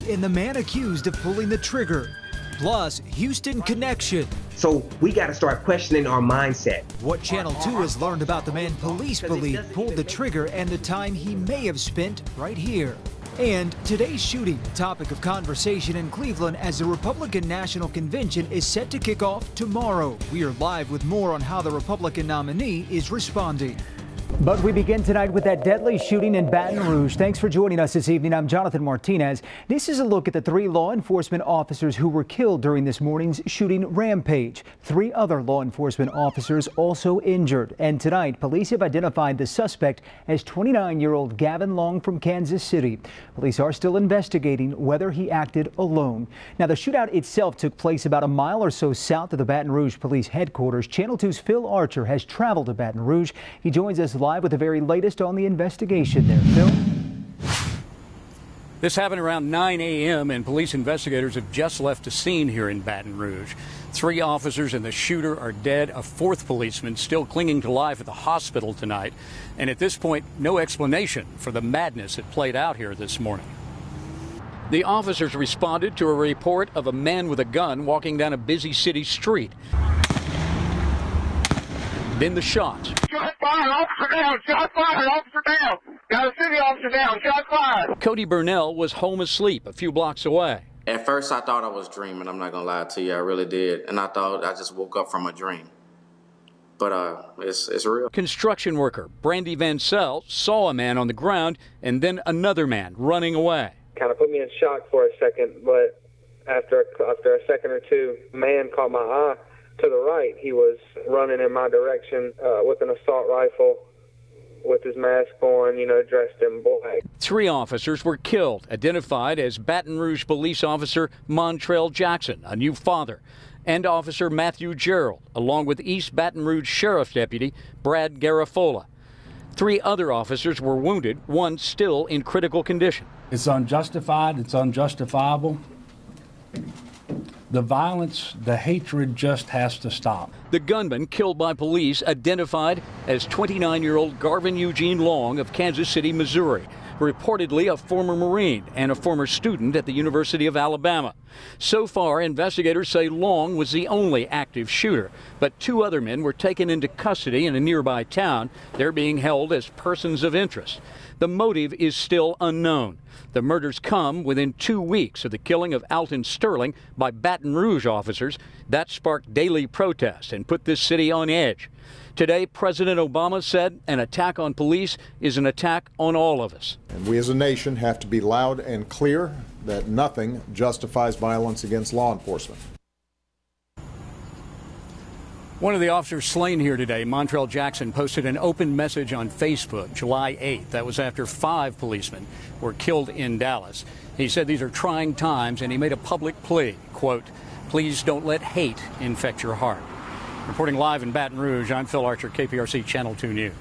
and the man accused of pulling the trigger. Plus, Houston connection. So we got to start questioning our mindset. What Channel 2 has learned about the man police believe pulled the trigger and the time he may have spent right here. And today's shooting, topic of conversation in Cleveland as the Republican National Convention is set to kick off tomorrow. We are live with more on how the Republican nominee is responding. But we begin tonight with that deadly shooting in Baton Rouge. Thanks for joining us this evening. I'm Jonathan Martinez. This is a look at the 3 law enforcement officers who were killed during this morning's shooting rampage. 3 other law enforcement officers also injured. And tonight, police have identified the suspect as 29-year-old Gavin Long from Kansas City. Police are still investigating whether he acted alone. Now, the shootout itself took place about a mile or so south of the Baton Rouge Police Headquarters. Channel 2's Phil Archer has traveled to Baton Rouge. He joins us live with the very latest on the investigation there. Phil? This happened around 9 a.m. and police investigators have just left the scene here in Baton Rouge. 3 officers and the shooter are dead. A 4th policeman still clinging to life at the hospital tonight. And at this point, no explanation for the madness that played out here this morning. The officers responded to a report of a man with a gun walking down a busy city street. Then the shots. Shot fired, officer down, shot fired, officer down. Got a city officer down, shot fired. Cody Burnell was home asleep a few blocks away. At first, I thought I was dreaming. I'm not going to lie to you. I really did. And I thought I just woke up from a dream. But it's real. Construction worker Brandy Van Sel saw a man on the ground and then another man running away. Kind of put me in shock for a second, but after a second or two, a man caught my eye. To the right, he was running in my direction with an assault rifle with his mask on, dressed in black. 3 officers were killed, identified as Baton Rouge police officer Montrell Jackson, a new father, and Officer Matthew Gerald, along with East Baton Rouge Sheriff Deputy Brad Garafola. 3 other officers were wounded, one still in critical condition. It's unjustified, it's unjustifiable. The violence, the hatred just has to stop. The gunman killed by police identified as 29-year-old Garvin Eugene Long of Kansas City, Missouri, reportedly a former Marine and a former student at the University of Alabama. So far, investigators say Long was the only active shooter, but 2 other men were taken into custody in a nearby town. They're being held as persons of interest. The motive is still unknown. The murders come within 2 weeks of the killing of Alton Sterling by Baton Rouge officers. That sparked daily protests and put this city on edge. Today, President Obama said an attack on police is an attack on all of us. And we as a nation have to be loud and clear that nothing justifies violence against law enforcement. One of the officers slain here today, Montrell Jackson, posted an open message on Facebook July 8th. That was after 5 policemen were killed in Dallas. He said these are trying times, and he made a public plea, quote, "Please don't let hate infect your heart." Reporting live in Baton Rouge, I'm Phil Archer, KPRC Channel 2 News.